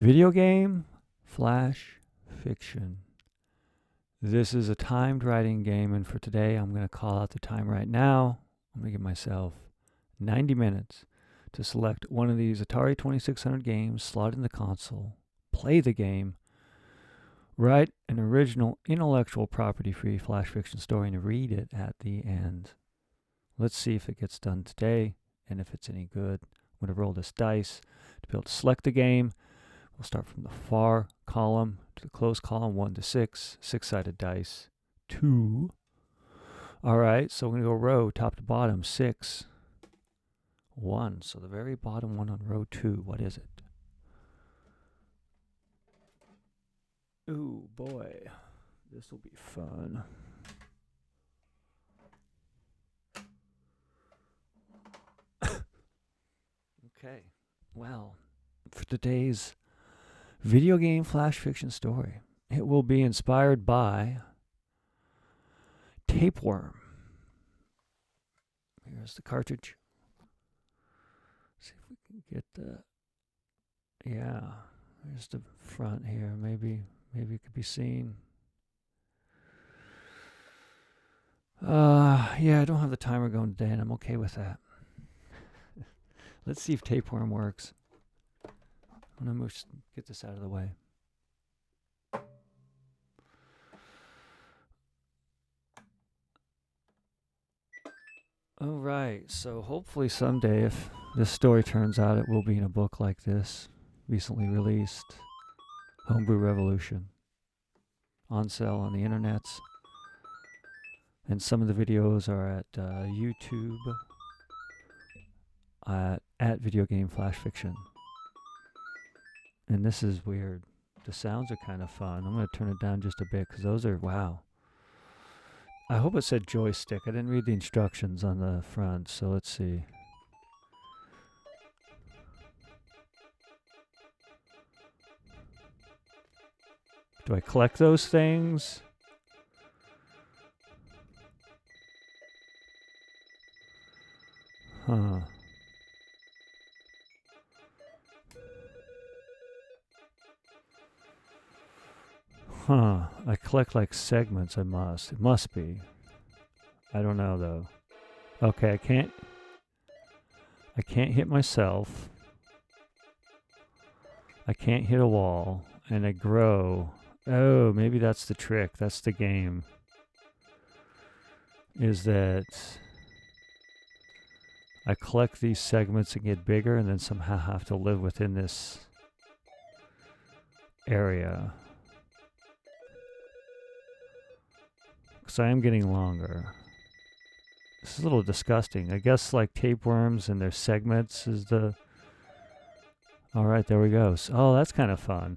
Video game, flash, fiction. This is a timed writing game, and for today, I'm going to call out the time right now. I'm going to give myself 90 minutes to select one of these Atari 2600 games, slot in the console, play the game, write an original intellectual property-free flash fiction story, and read it at the end. Let's see if it gets done today, and if it's any good. I'm going to roll this dice to be able to select the game. We'll start from the far column to the close column, 1 to 6, six-sided dice, 2. All right, so we're going to go row, top to bottom, 6, 1. So the very bottom one on row 2, what is it? Ooh, boy, this will be fun. Okay, well, for today's video game flash fiction story, it will be inspired by Tapeworm. Here's the cartridge. See if we can get the, yeah, here's the front here. Maybe it could be seen. Yeah, I don't have the timer going today, and I'm okay with that. Let's see if Tapeworm works. I'm going to get this out of the way. All right, so hopefully someday, if this story turns out, it will be in a book like this, recently released, Homebrew Revolution, on sale on the internets. And some of the videos are at YouTube, at Video Game Flash Fiction. And this is weird. The sounds are kind of fun. I'm going to turn it down just a bit because those are, wow. I hope it said joystick. I didn't read the instructions on the front, so let's see. Do I collect those things? Huh. Huh. I collect like segments, I must. It must be. I don't know though. Okay, I can't hit myself. I can't hit a wall. And I grow. Oh, maybe that's the trick. That's the game. Is that I collect these segments and get bigger and then somehow have to live within this area. Because I am getting longer. This is a little disgusting. I guess like tapeworms and their segments is the... Alright, there we go. So, oh, that's kind of fun.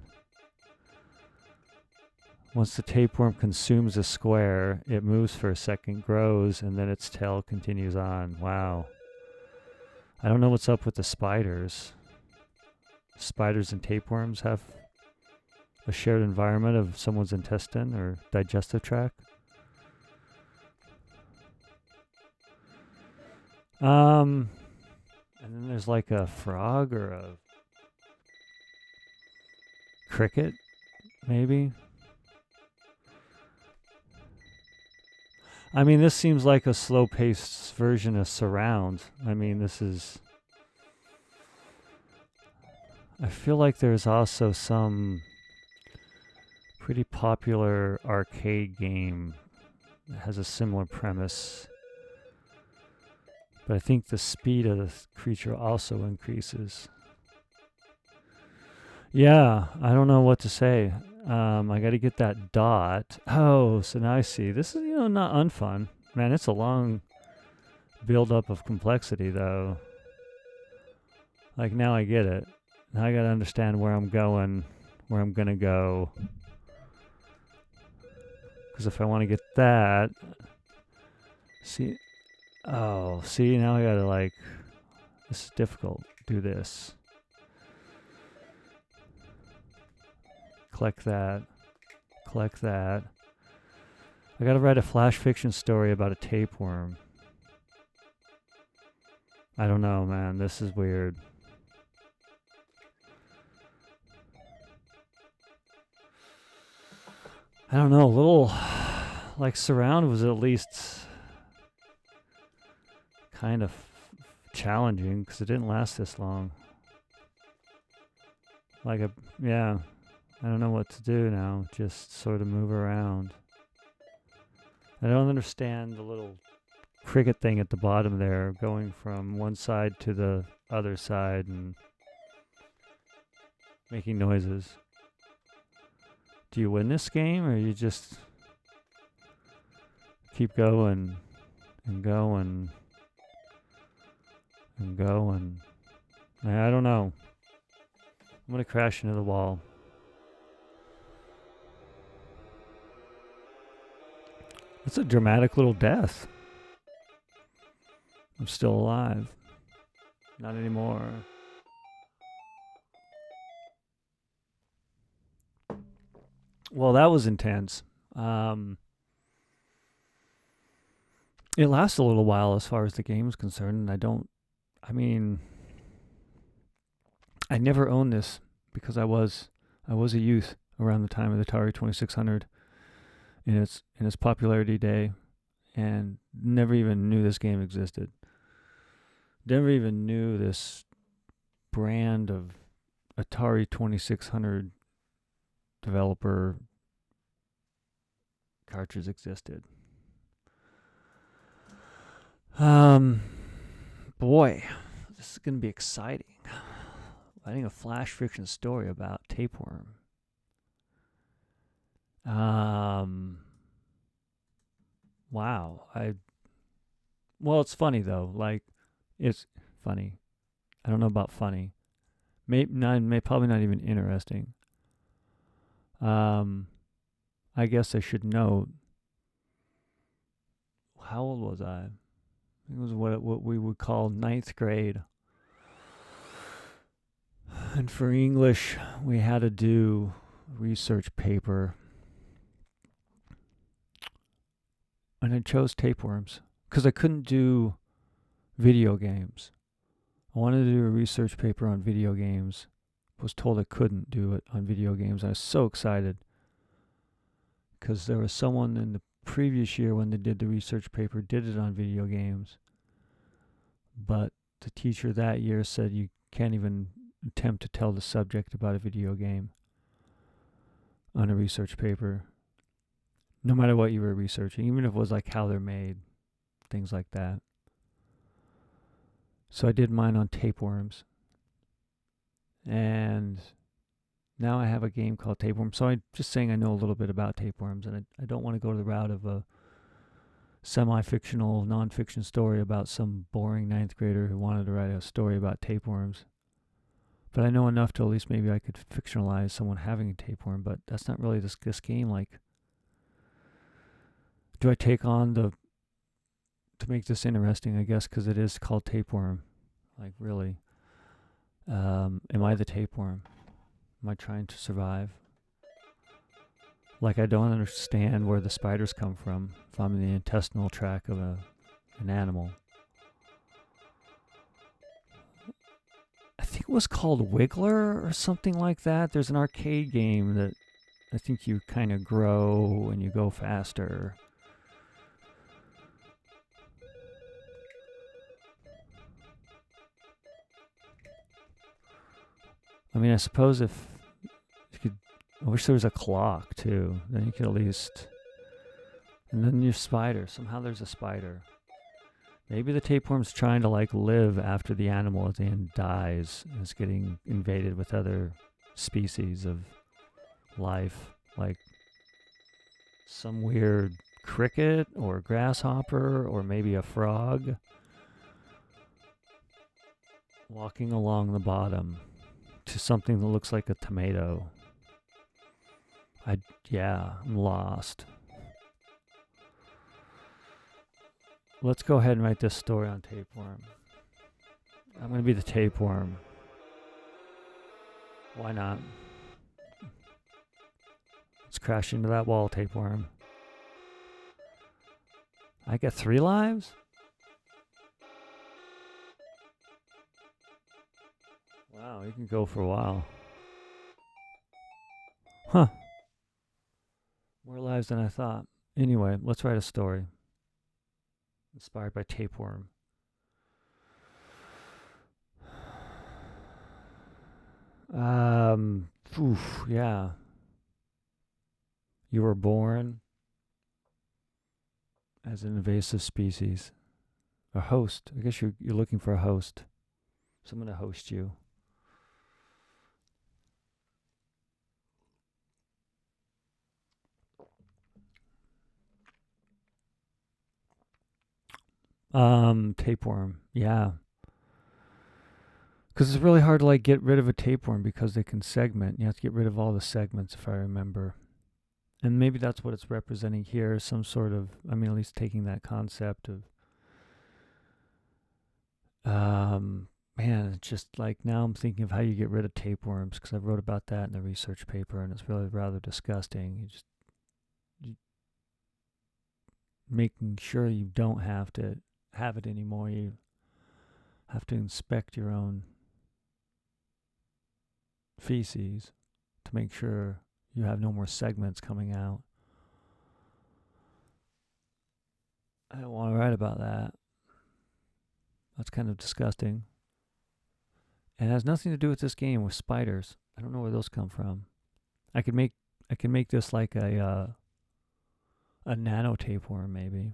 Once the tapeworm consumes a square, it moves for a second, grows, and then its tail continues on. Wow. I don't know what's up with the spiders. Spiders and tapeworms have a shared environment of someone's intestine or digestive tract. And then there's like a frog or a cricket, maybe. I mean, this seems like a slow-paced version of Surround. I mean, this is... I feel like there's also some pretty popular arcade game that has a similar premise. But I think the speed of the creature also increases. Yeah, I don't know what to say. I got to get that dot. Oh, so now I see. This is, not unfun. Man, it's a long build-up of complexity, though. Like, now I get it. Now I got to understand where I'm going, where I'm going to go. Because if I want to get that... See... Oh, see, now I got to, like... This is difficult. Do this. Collect that. Collect that. I gotta write a flash fiction story about a tapeworm. I don't know, man. This is weird. I don't know, a little like Surround was at least kind of challenging because it didn't last this long. Yeah, I don't know what to do now. Just sort of move around. I don't understand the little cricket thing at the bottom there, going from one side to the other side and making noises. Do you win this game, or you just keep going and going and going? I don't know. I'm going to crash into the wall. It's a dramatic little death. I'm still alive. Not anymore. Well, that was intense. It lasts a little while as far as the game is concerned, and I never owned this because I was a youth around the time of the Atari 2600 in its popularity day, and never even knew this game existed. Never even knew this brand of Atari 2600 developer cartridge existed. Boy, this is going to be exciting. Writing a flash fiction story about Tapeworm. Wow. Well, it's funny though. Like, it's funny. I don't know about funny. Probably not even interesting. I guess I should note. How old was I? It was what we would call ninth grade. And for English, we had to do a research paper. And I chose tapeworms because I couldn't do video games. I wanted to do a research paper on video games. Was told I couldn't do it on video games. I was so excited because there was someone in the previous year when they did the research paper did it on video games. But the teacher that year said you can't even attempt to tell the subject about a video game on a research paper, no matter what you were researching, even if it was like how they're made, things like that. So I did mine on tapeworms. And now I have a game called Tapeworm. So I'm just saying I know a little bit about tapeworms, and I don't want to go to the route of a semi-fictional, non-fiction story about some boring ninth grader who wanted to write a story about tapeworms. But I know enough to at least maybe I could fictionalize someone having a tapeworm, but that's not really this game. Like, do I take on to make this interesting, I guess, because it is called Tapeworm. Like, really. Am I the tapeworm? Am I trying to survive? Like, I don't understand where the spiders come from if I'm in the intestinal tract of an animal. I think it was called Wiggler or something like that. There's an arcade game that I think you kind of grow and you go faster. I mean, I suppose if you could, I wish there was a clock too. Then you could at least, and then your spider. Somehow there's a spider. Maybe the tapeworm's trying to like live after the animal at the end dies and is getting invaded with other species of life, like some weird cricket or grasshopper or maybe a frog walking along the bottom to something that looks like a tomato. I'm lost. Let's go ahead and write this story on tapeworm. I'm going to be the tapeworm. Why not? Let's crash into that wall, tapeworm. I get 3 lives? Wow, you can go for a while. Huh. More lives than I thought. Anyway, let's write a story. Inspired by Tapeworm. Yeah. You were born as an invasive species. A host. I guess you're looking for a host. Someone to host you. Tapeworm. Yeah. Because it's really hard to like get rid of a tapeworm because they can segment. You have to get rid of all the segments, if I remember. And maybe that's what it's representing here. Some sort of, I mean, at least taking that concept of, man, it's just like now I'm thinking of how you get rid of tapeworms because I wrote about that in a research paper and it's really rather disgusting. You making sure you don't have to have it anymore. You have to inspect your own feces to make sure you have no more segments coming out. I don't want to write about that. That's kind of disgusting. It has nothing to do with this game with spiders. I don't know where those come from. I can make this like a nano tapeworm maybe.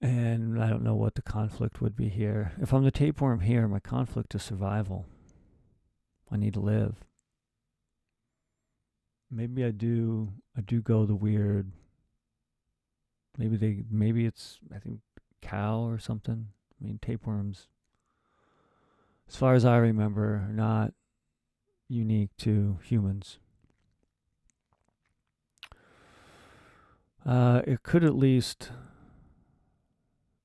And I don't know what the conflict would be here. If I'm the tapeworm here, my conflict is survival. I need to live. Maybe I do go the weird. Maybe it's I think cow or something. I mean tapeworms, as far as I remember, are not unique to humans. It could at least.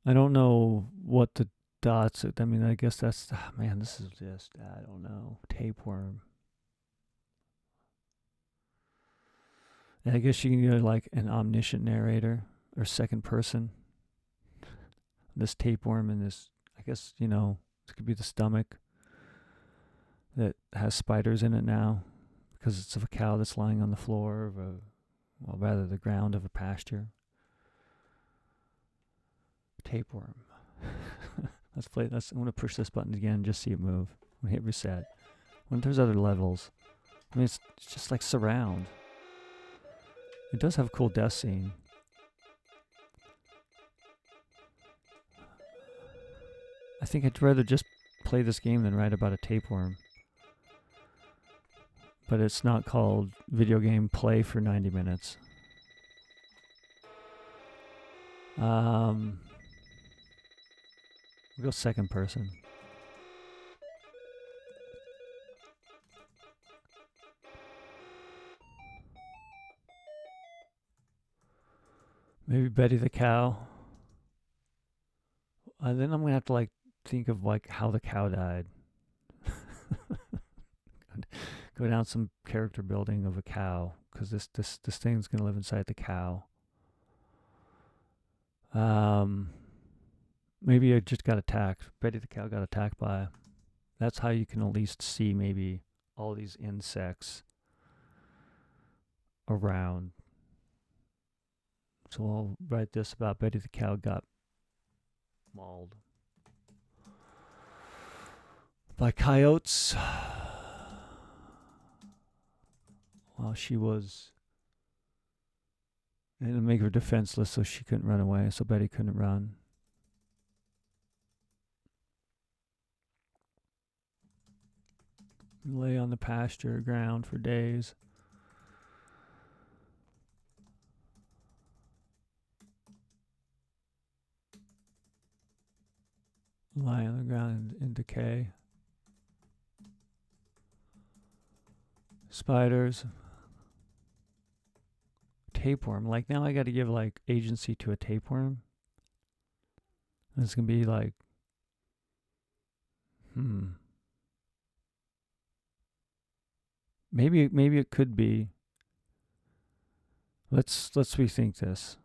I don't know what the dots. I mean, I guess that's. Man, this is just. I don't know. Tapeworm. And I guess you can go like an omniscient narrator or second person. This tapeworm and this. I guess this could be the stomach that has spiders in it now, because it's of a cow that's lying on the floor of rather the ground of a pasture. Tapeworm. Let's play. I'm going to push this button again, just see it move. I'm going to hit reset. When there's other levels, I mean, it's just like surround. It does have a cool death scene. I think I'd rather just play this game than write about a tapeworm. But it's not called video game play for 90 minutes. We'll go second person. Maybe Betty the cow. Then I'm gonna have to like think of like how the cow died. Go down some character building of a cow, because this thing's gonna live inside the cow. Maybe I just got attacked. Betty the cow got attacked by. That's how you can at least see maybe all these insects around. So I'll write this about Betty the cow got mauled by coyotes while she was. And it'll make her defenseless so she couldn't run away, so Betty couldn't run. Lay on the pasture ground for days. Lie on the ground in decay. Spiders. Tapeworm. Like now I got to give like agency to a tapeworm. And it's going to be like, Maybe it could be. Let's rethink this.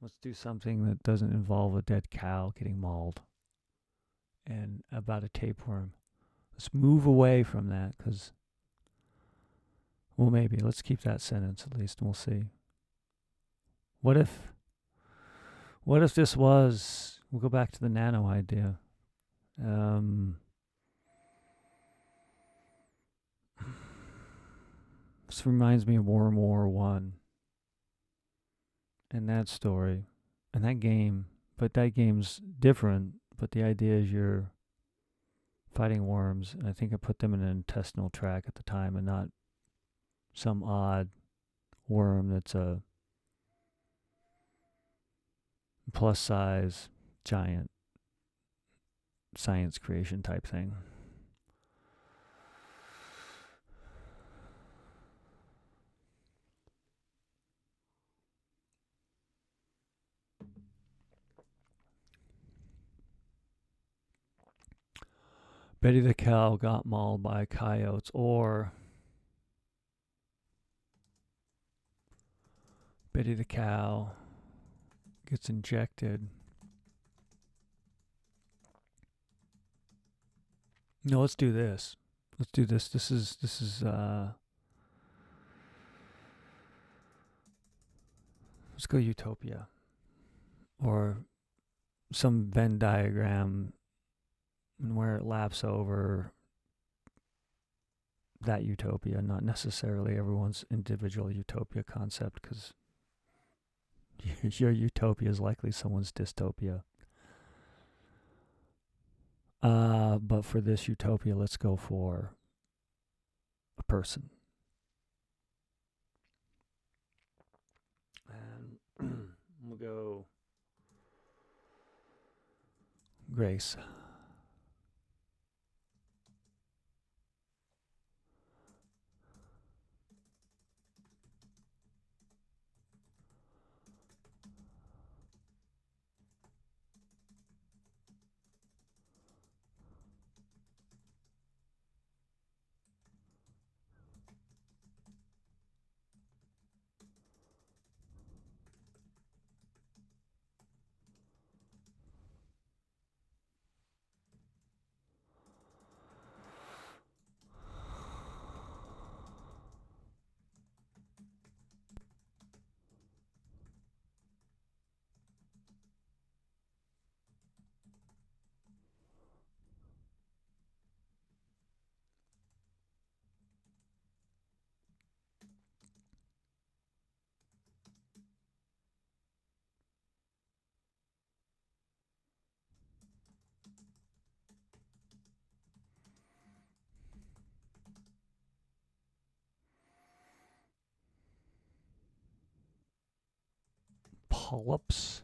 Let's do something that doesn't involve a dead cow getting mauled. And about a tapeworm. Let's move away from that, because Well, maybe. Let's keep that sentence at least and we'll see. What if this was, we'll go back to the nano idea. This reminds me of World War One and that story and that game. But that game's different. But the idea is you're fighting worms. And I think I put them in an intestinal tract at the time and not some odd worm that's a plus size giant science creation type thing. Betty the cow got mauled by coyotes, or Betty the cow gets injected. No, let's do this. This is let's go utopia. Or some Venn diagram where it laps over that utopia, not necessarily everyone's individual utopia concept, because your utopia is likely someone's dystopia. But for this utopia, let's go for a person. And we'll go Grace. Polyps.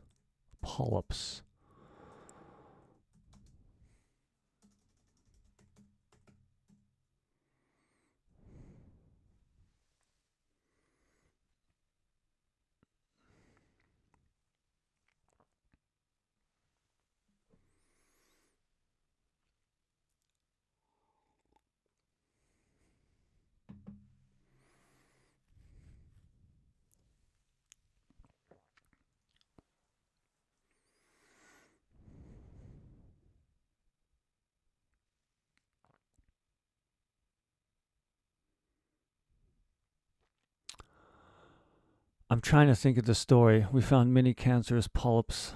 I'm trying to think of the story. We found many cancerous polyps.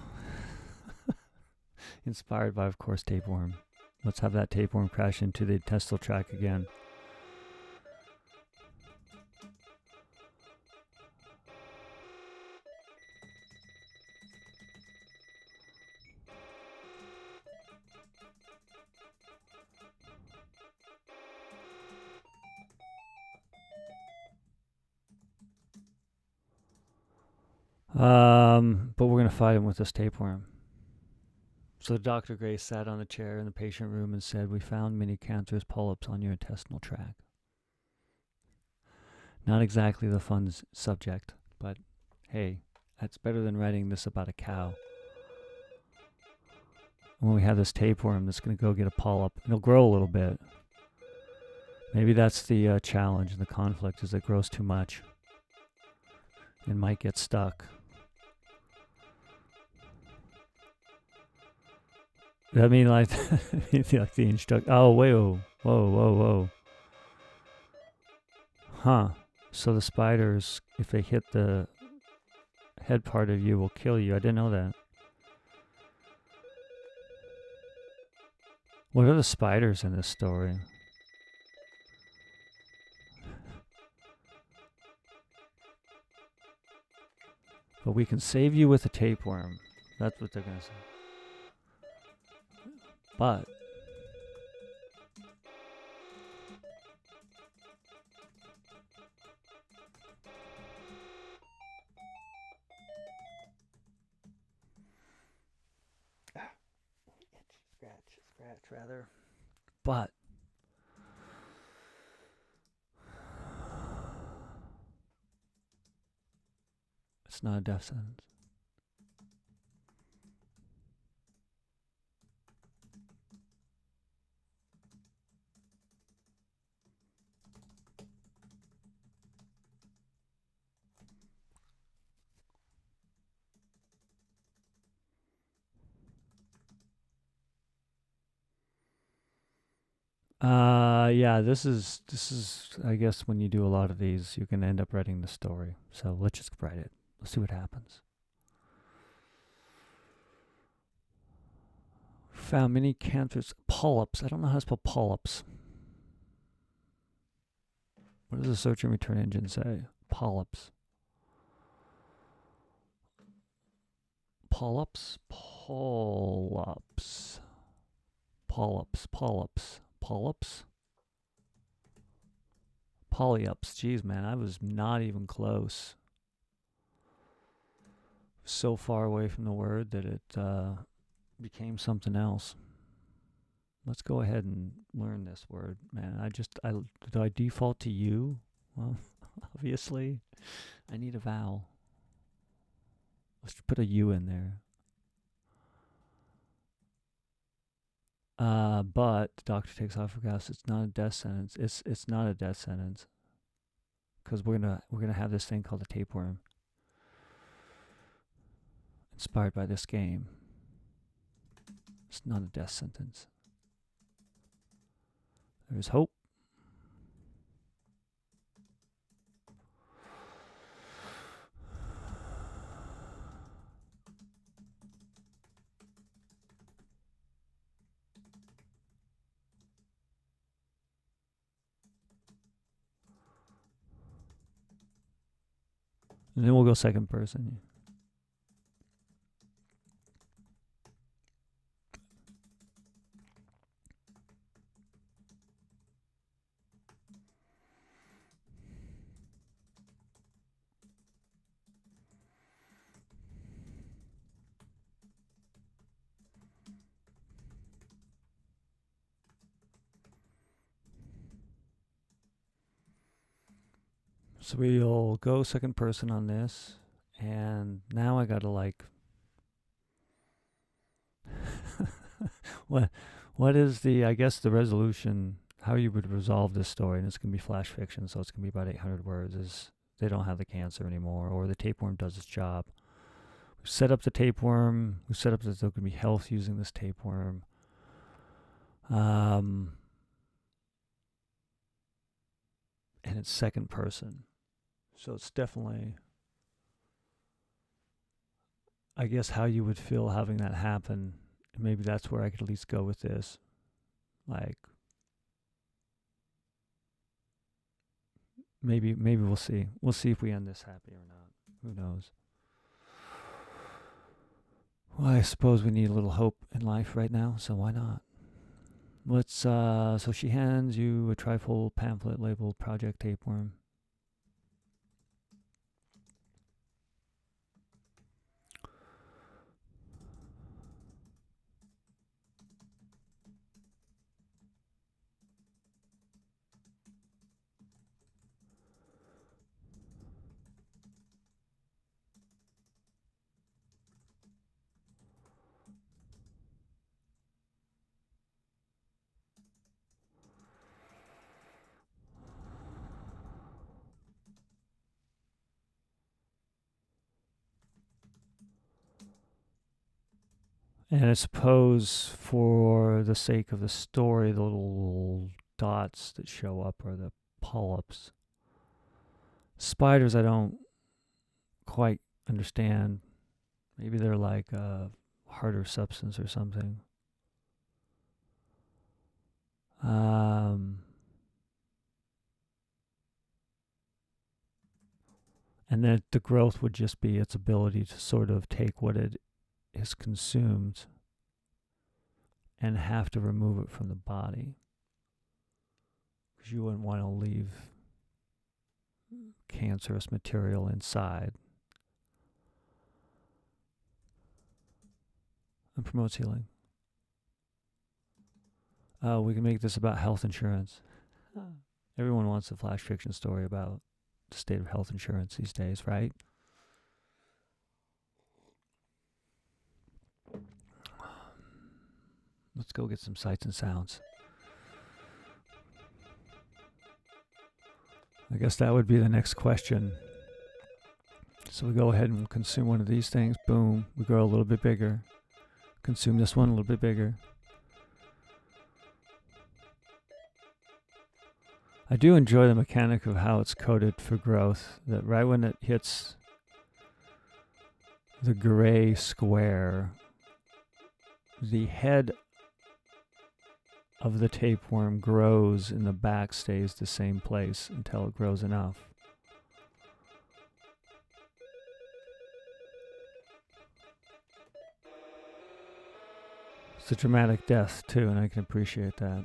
Inspired by, of course, tapeworm. Let's have that tapeworm crash into the intestinal tract again. But we're going to fight him with this tapeworm. So Dr. Gray sat on a chair in the patient room and said, "We found many cancerous polyps on your intestinal tract." Not exactly the fun subject, but hey, that's better than writing this about a cow. When we have this tapeworm that's going to go get a polyp, it'll grow a little bit. Maybe that's the challenge, the conflict, is it grows too much and might get stuck. I mean, like, like the instruct. Oh, wait, whoa. Huh. So the spiders, if they hit the head part of you, will kill you. I didn't know that. What are the spiders in this story? But we can save you with a tapeworm. That's what they're going to say. But scratch rather. But it's not a death sentence. Yeah, this is I guess when you do a lot of these, you can end up writing the story. So let's just write it. Let's see what happens. Found many cancers, polyps. I don't know how to spell polyps. What does the search and return engine say? Polyps. Polyps. Polyps. Polyps. Polyps. Polyps. Polyps. Jeez, man, I was not even close. So far away from the word that it became something else. Let's go ahead and learn this word, man. Do I default to you? Well, obviously, I need a vowel. Let's put a U in there. But the doctor takes off her glass. It's not a death sentence. It's not a death sentence because we're gonna have this thing called a tapeworm, inspired by this game. It's not a death sentence. There's hope. And then we'll go second person. So we'll go second person on this. And now I gotta like what is the, I guess the resolution, how you would resolve this story, and it's gonna be flash fiction, so it's gonna be about 800 words, is they don't have the cancer anymore, or the tapeworm does its job. We've set up the tapeworm, we've set up that there could be health using this tapeworm. And it's second person. So it's definitely, I guess, how you would feel having that happen. Maybe that's where I could at least go with this. Like, maybe we'll see. We'll see if we end this happy or not. Who knows? Well, I suppose we need a little hope in life right now, so why not? Let's, so she hands you a trifold pamphlet labeled Project Tapeworm. And I suppose for the sake of the story, the little dots that show up are the polyps. Spiders, I don't quite understand. Maybe they're like a harder substance or something. And then the growth would just be its ability to sort of take what it is consumed and have to remove it from the body. Because you wouldn't want to leave cancerous material inside. And promotes healing. We can make this about health insurance. Everyone wants a flash fiction story about the state of health insurance these days, right? Let's go get some sights and sounds. I guess that would be the next question. So we go ahead and consume one of these things. Boom. We grow a little bit bigger. Consume this one a little bit bigger. I do enjoy the mechanic of how it's coded for growth. That right when it hits the gray square, the head of the tapeworm grows and the back stays the same place until it grows enough. It's a dramatic death too, and I can appreciate that.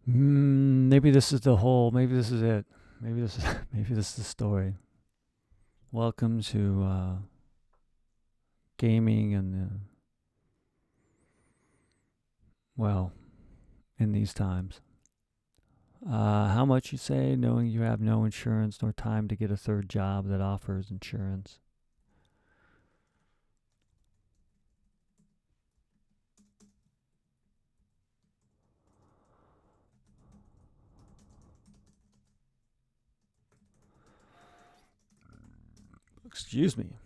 Maybe this is the whole. Maybe this is it. Maybe this is. Maybe this is the story. Welcome to gaming and well, in these times. How much you say, knowing you have no insurance nor time to get a third job that offers insurance? Excuse me.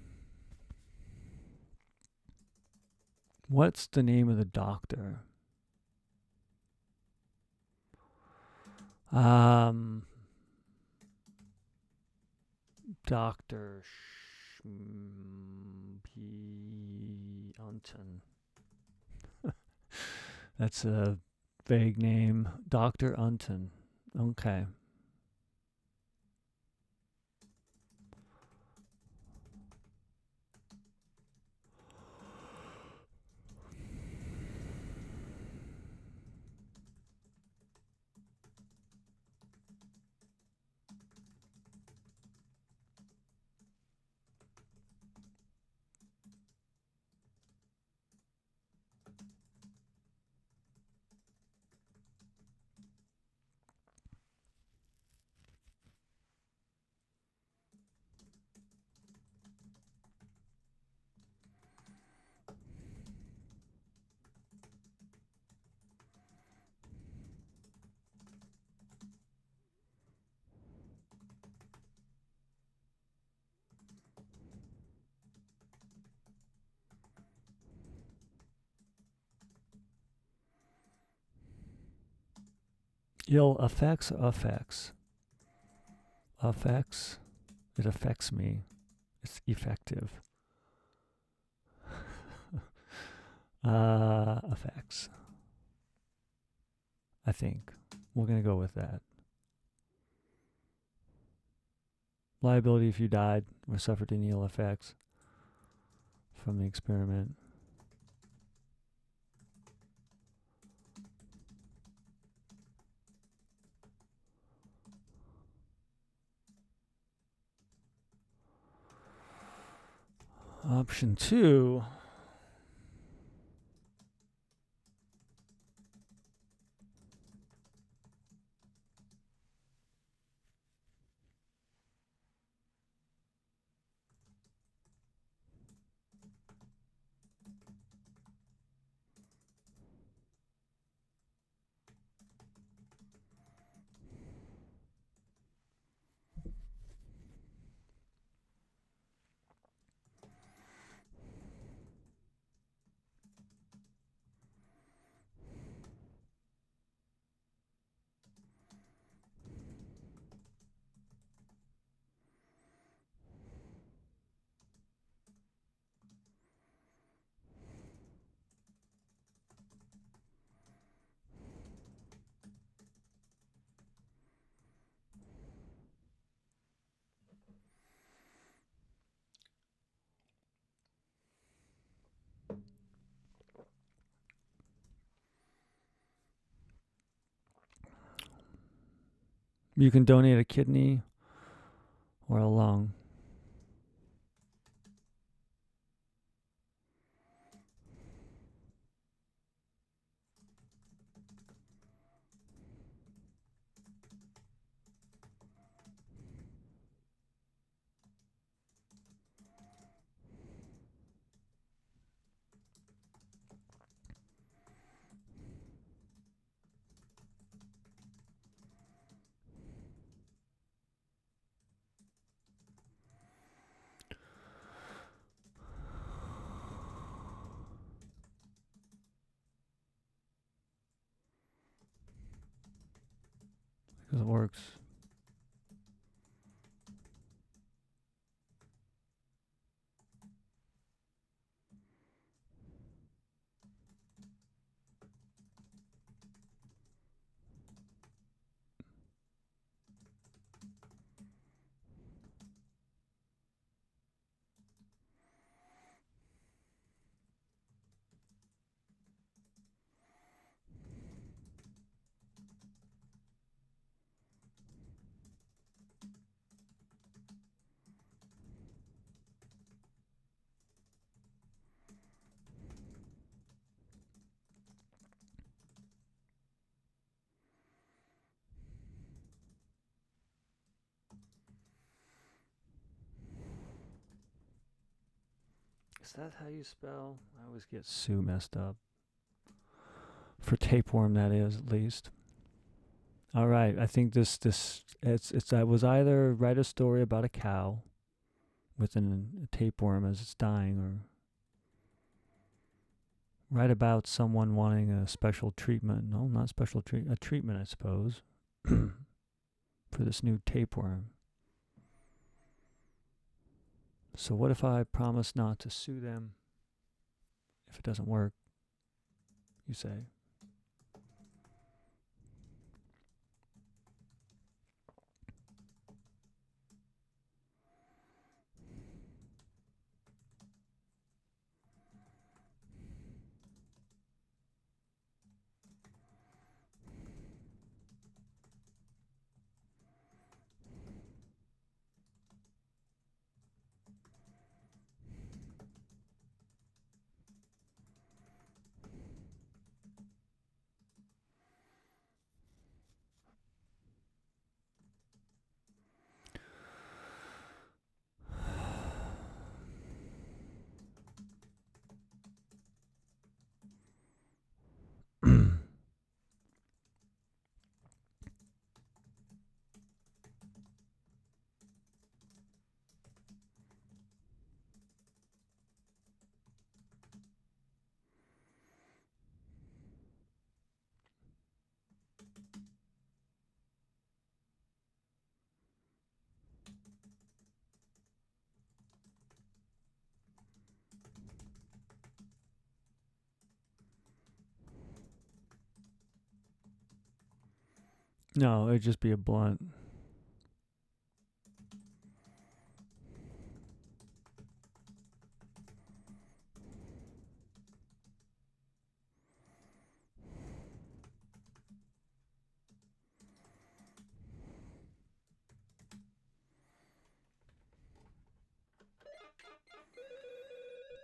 What's the name of the doctor? Dr. Unton. That's a vague name. Dr. Unton. Okay. Ill affects. Affects. It affects me. It's effective. Effects. I think. We're going to go with that. Liability if you died or suffered any ill effects from the experiment. Option 2. You can donate a kidney or a lung. Because it works. Is that how you spell? I always get Sue messed up. For tapeworm, that is, at least. All right, I think I was either write a story about a cow with a tapeworm as it's dying, or write about someone wanting a special treatment. No, not special treatment. A treatment, I suppose, for this new tapeworm. So what if I promise not to sue them if it doesn't work? You say. No, it'd just be a blunt.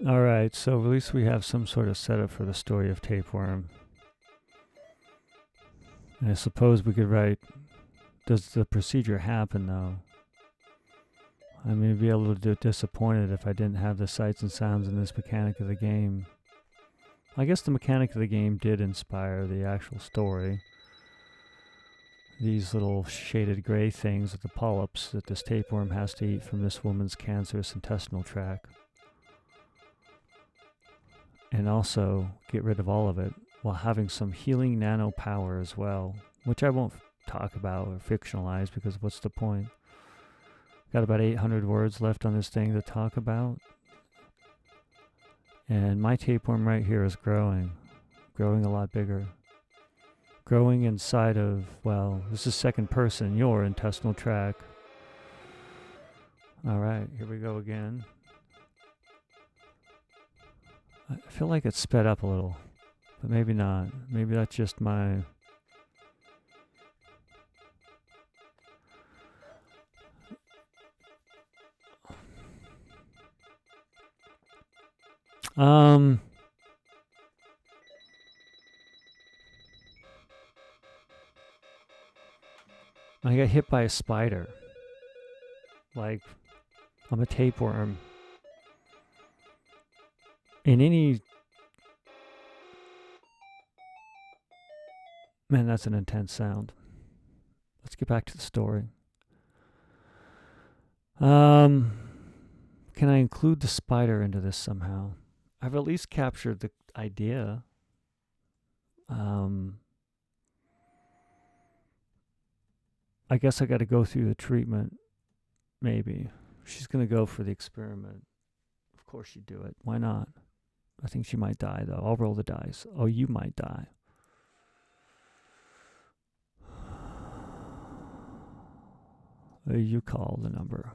Alright, so at least we have some sort of setup for the story of Tapeworm. And I suppose we could write, does the procedure happen though? I may be a little disappointed if I didn't have the sights and sounds in this mechanic of the game. I guess the mechanic of the game did inspire the actual story. These little shaded gray things with the polyps that this tapeworm has to eat from this woman's cancerous intestinal tract. And also get rid of all of it while having some healing nano power as well, which I won't talk about or fictionalize because what's the point? Got about 800 words left on this thing to talk about. And my tapeworm right here is growing a lot bigger. Growing inside of, well, this is second person, your intestinal tract. Alright, here we go again. I feel like it's sped up a little, but maybe not. Maybe that's just my... I got hit by a spider. Like, I'm a tapeworm. In any... Man, that's an intense sound. Let's get back to the story. Can I include the spider into this somehow? I've at least captured the idea. I guess I got to go through the treatment. Maybe. She's going to go for the experiment. Of course she'd do it. Why not? I think she might die, though. I'll roll the dice. Oh, you might die. You call the number.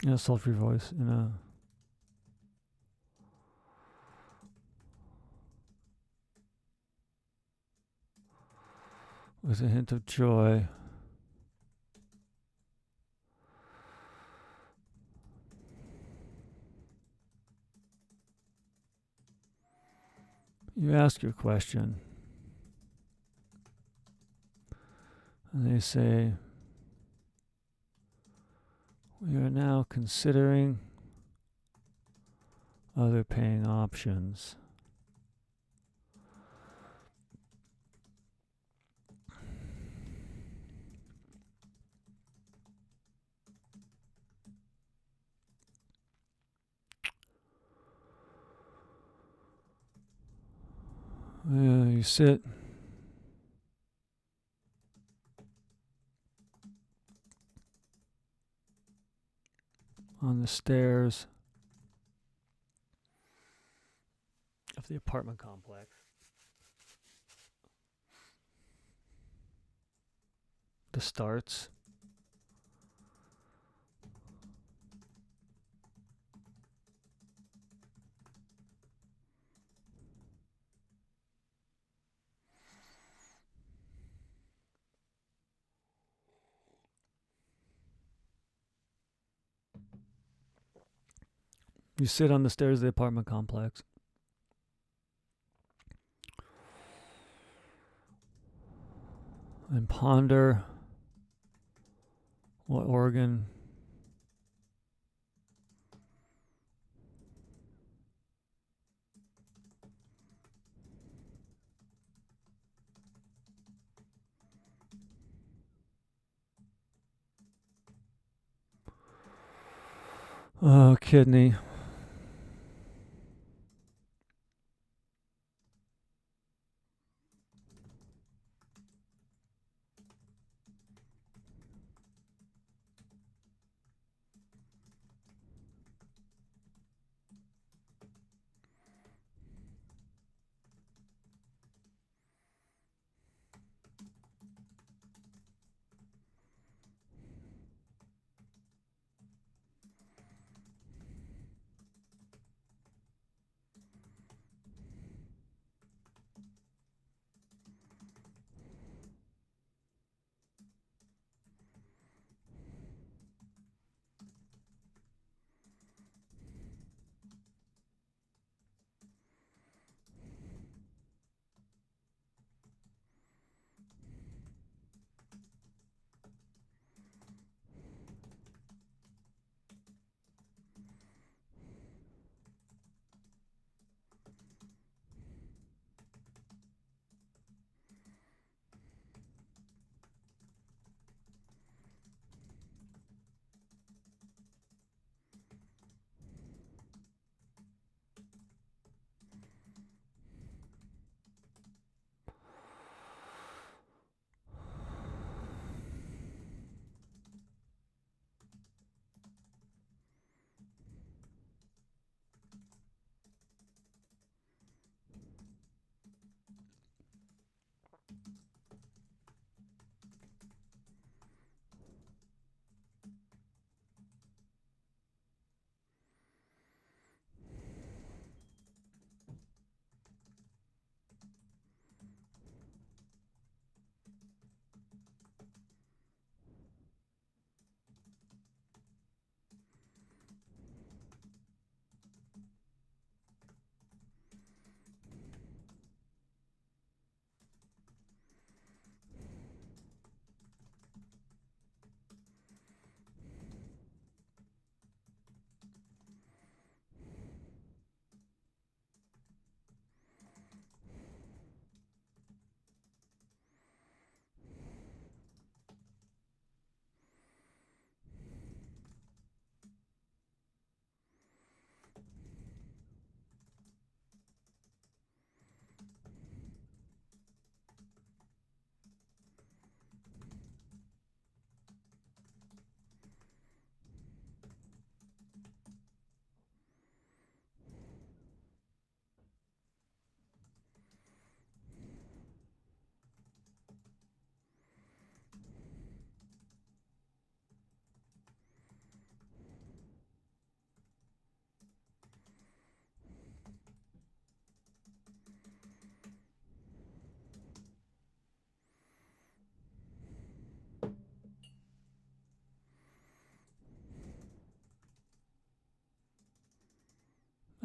In a sultry voice, in a... with a hint of joy. You ask your question. And they say, we are now considering other paying options. You sit on the stairs of the apartment complex. The starts. You sit on the stairs of the apartment complex. And ponder what organ kidney.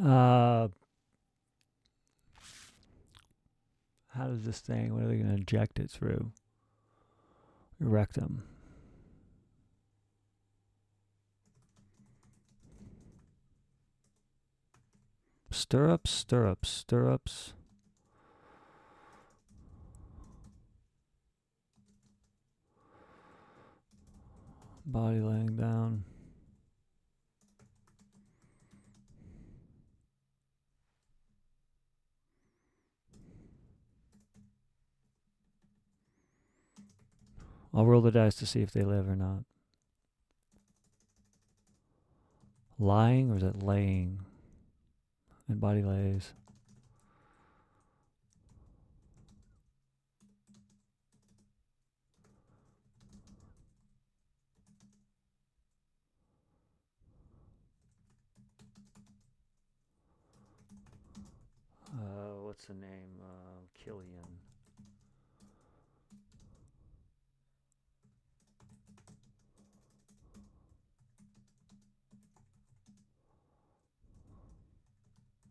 How does this thing, what are they going to inject it through? Your rectum. Stirrups, stirrups, stirrups. Body laying down. I'll roll the dice to see if they live or not. Lying or is it laying? And body lays. What's the name? Killian.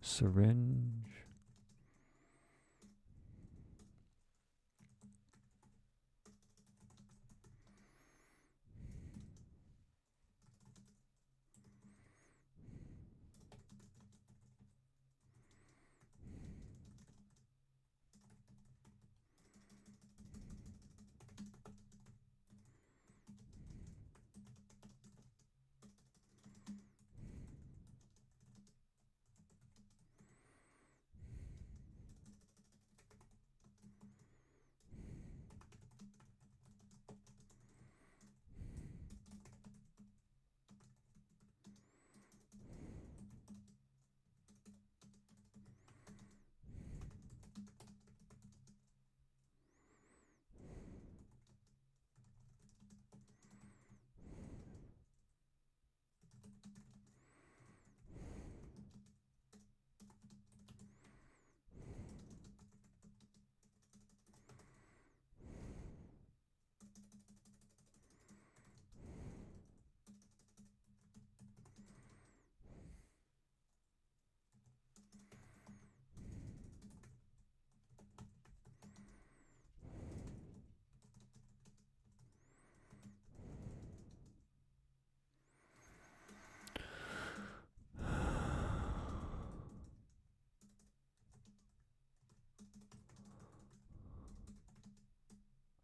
Syringe.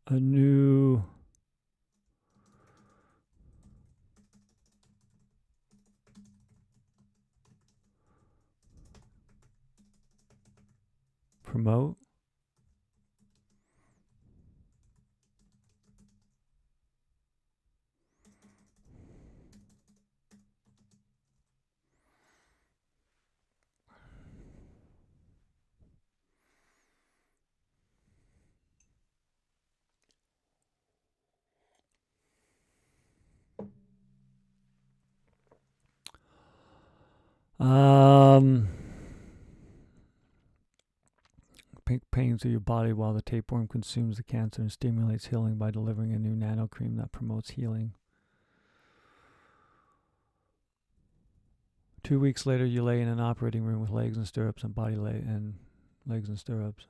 A new promote. Pain through your body while the tapeworm consumes the cancer and stimulates healing by delivering a new nano cream that promotes healing. 2 weeks later, you lay in an operating room with legs and stirrups and body lay and legs and stirrups.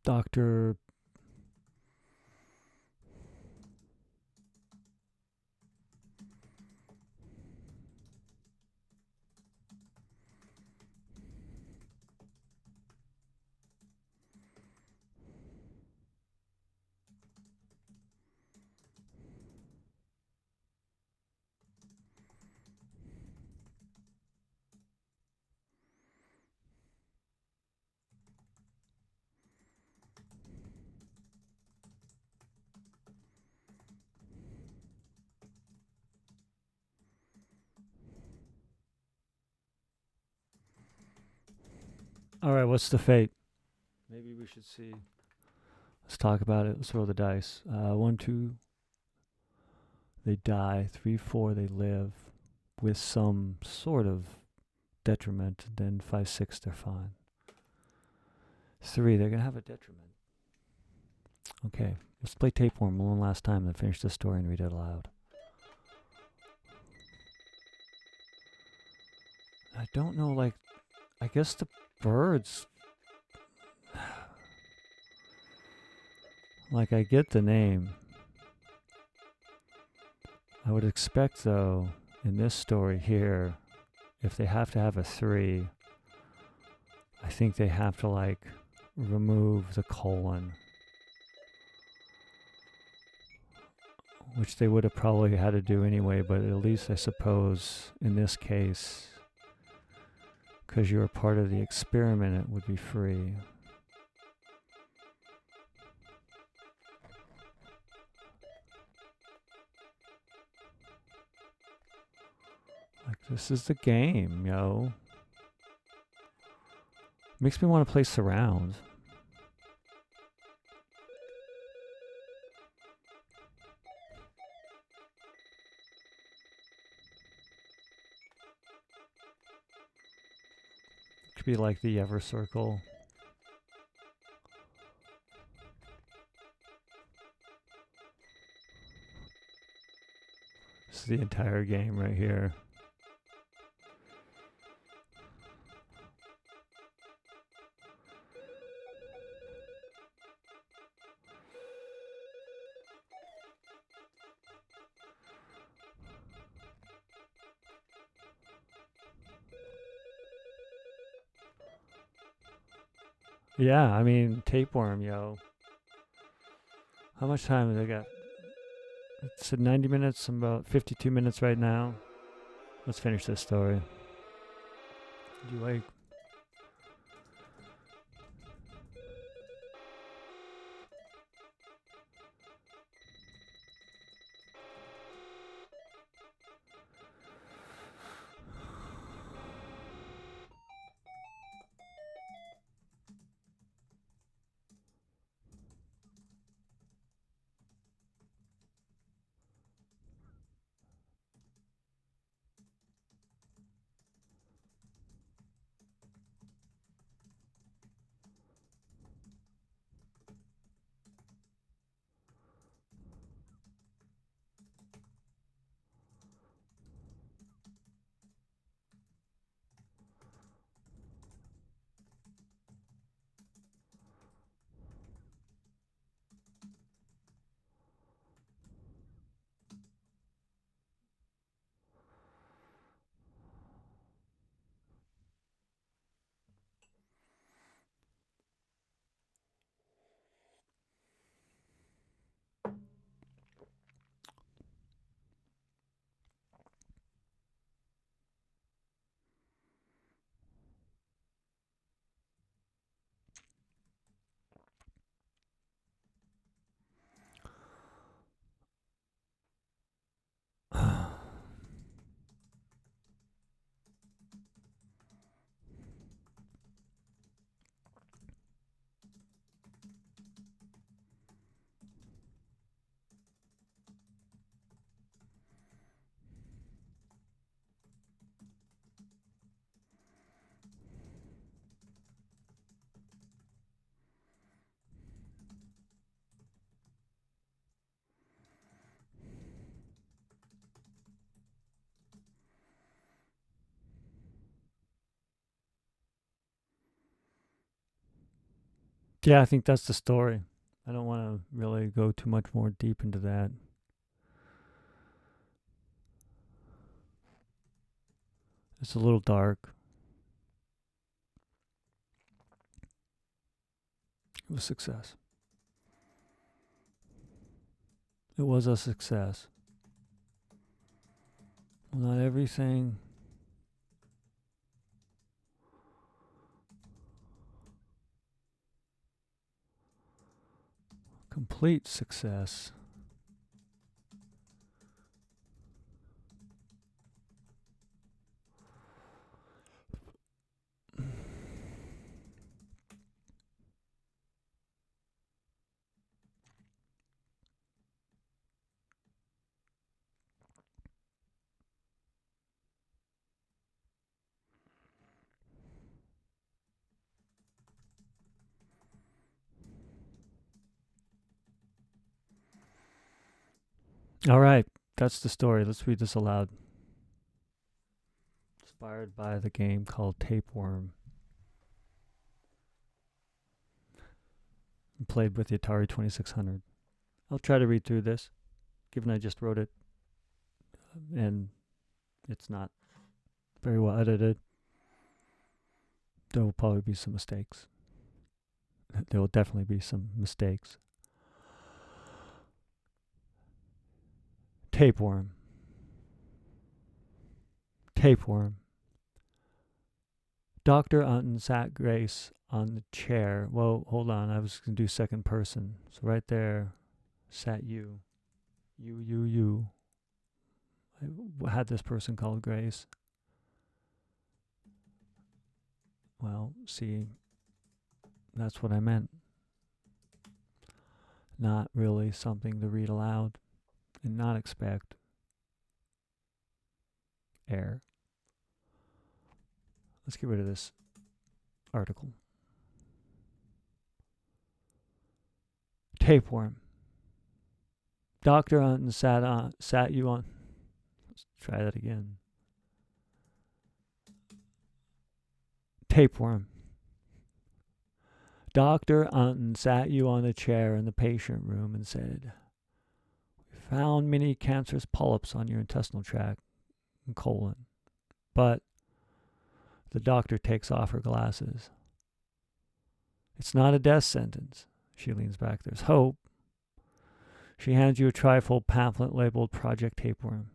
Dr. All right, what's the fate? Maybe we should see. Let's talk about it. Let's roll the dice. 1, 2, they die. 3, 4, they live with some sort of detriment. Then 5, 6, they're fine. 3, they're going to have a detriment. Okay, let's play Tapeworm one last time, then finish the story and read it aloud. I don't know, like, I guess the birds. Like, I get the name. I would expect, though, in this story here, if they have to have a 3, I think they have to, like, remove the colon. Which they would have probably had to do anyway, but at least I suppose in this case, because you're a part of the experiment, it would be free. Like, this is the game, yo. Makes me want to play surround. Could be like the Ever Circle. This is the entire game right here. Yeah, I mean, Tapeworm, yo. How much time have they got? It said 90 minutes. I'm about 52 minutes right now. Let's finish this story. Do you like? Yeah, I think that's the story. I don't want to really go too much more deep into that. It's a little dark. It was a success. It was a success. Well, not everything. Complete success. All right, that's the story. Let's read this aloud. Inspired by the game called Tapeworm. Played with the Atari 2600. I'll try to read through this, given I just wrote it and it's not very well edited. There will probably be some mistakes. There will definitely be some mistakes. Tapeworm. Tapeworm. Dr. Unton sat Grace on the chair. Well, hold on. I was going to do second person. So right there sat you. You. I had this person called Grace. Well, see, that's what I meant. Not really something to read aloud and not expect error. Let's get rid of this article. Tapeworm. Dr. Unton sat you on. Let's try that again. Tapeworm. Dr. Unton sat you on a chair in the patient room and said, "We found many cancerous polyps on your intestinal tract and colon." But the doctor takes off her glasses. "It's not a death sentence." She leans back. "There's hope." She hands you a trifold pamphlet labeled Project Tapeworm.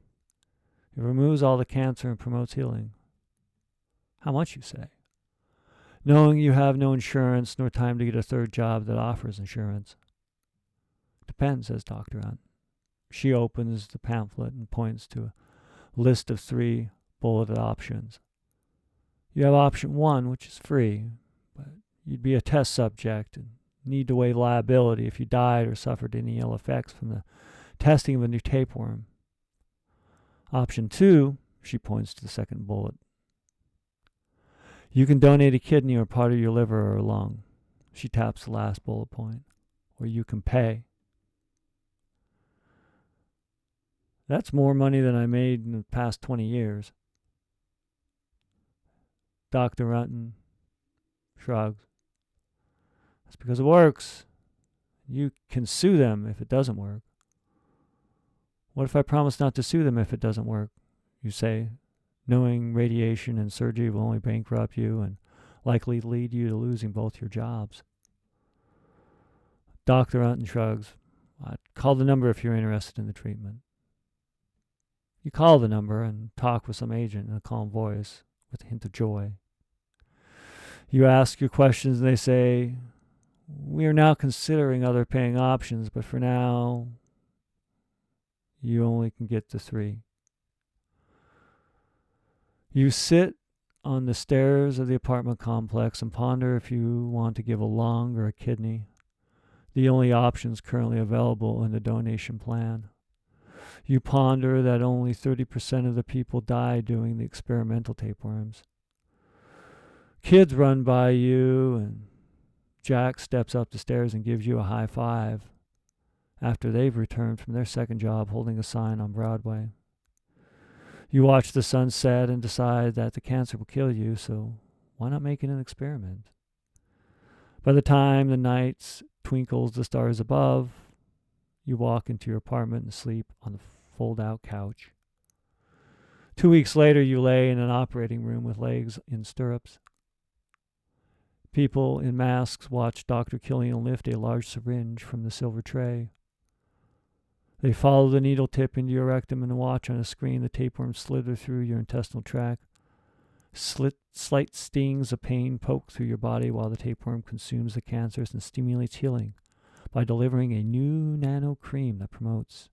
It removes all the cancer and promotes healing. "How much, you say?" "Knowing you have no insurance nor time to get a third job that offers insurance." "Depends," says Dr. Hunt. She opens the pamphlet and points to a list of 3 bulleted options. "You have option 1, which is free, but you'd be a test subject and need to waive liability if you died or suffered any ill effects from the testing of a new tapeworm. Option 2, she points to the second bullet. You can donate a kidney or part of your liver or lung." She taps the last bullet point. "Or you can pay." "That's more money than I made in the past 20 years. Dr. Runton shrugs. "That's because it works. You can sue them if it doesn't work." "What if I promise not to sue them if it doesn't work?" you say, knowing radiation and surgery will only bankrupt you and likely lead you to losing both your jobs. Dr. Unton shrugs. "I'd call the number if you're interested in the treatment." You call the number and talk with some agent in a calm voice with a hint of joy. You ask your questions and they say, "We are now considering other paying options, but for now, you only can get the 3. You sit on the stairs of the apartment complex and ponder if you want to give a lung or a kidney, the only options currently available in the donation plan. You ponder that only 30% of the people die doing the experimental tapeworms. Kids run by you, and Jack steps up the stairs and gives you a high five after they've returned from their second job holding a sign on Broadway. You watch the sun set and decide that the cancer will kill you, so why not make it an experiment? By the time the night twinkles the stars above, you walk into your apartment and sleep on the fold-out couch. 2 weeks later, you lay in an operating room with legs in stirrups. People in masks watch Dr. Killian lift a large syringe from the silver tray. They follow the needle tip into your rectum and watch on a screen the tapeworm slither through your intestinal tract. Slight stings of pain poke through your body while the tapeworm consumes the cancers and stimulates healing by delivering a new nano cream that promotes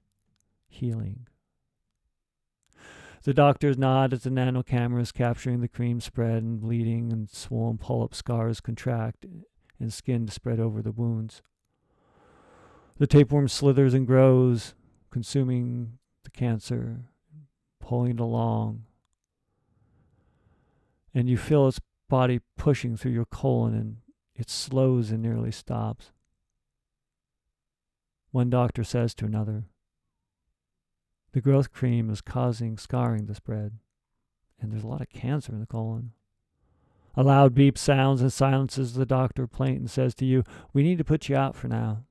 healing. The doctors nod as the nano cameras capturing the cream spread and bleeding and swollen pull-up scars contract and skin to spread over the wounds. The tapeworm slithers and grows, consuming the cancer, pulling it along. And you feel its body pushing through your colon, and it slows and nearly stops. One doctor says to another, "The growth cream is causing scarring to spread, and there's a lot of cancer in the colon." A loud beep sounds and silences the doctor plaint and says to you, "We need to put you out for now."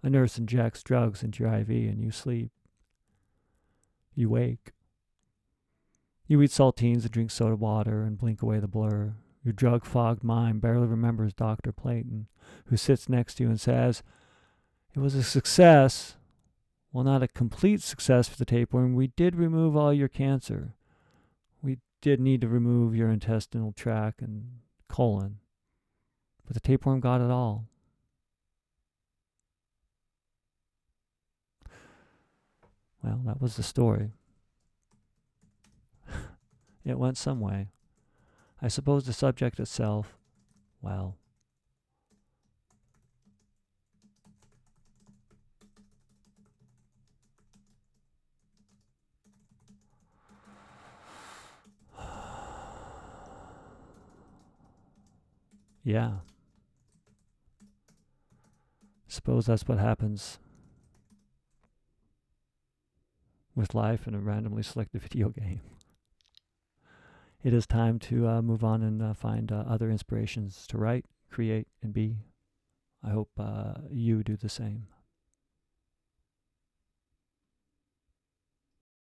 A nurse injects drugs into your IV and you sleep. You wake. You eat saltines and drink soda water and blink away the blur. Your drug-fogged mind barely remembers Dr. Playton, who sits next to you and says, "It was a success. Well, not a complete success for the tapeworm. We did remove all your cancer. We did need to remove your intestinal tract and colon. But the tapeworm got it all." Well, that was the story. It went some way. I suppose the subject itself, well, yeah. Suppose that's what happens with life in a randomly selected video game. It is time to move on and find other inspirations to write, create, and be. I hope you do the same.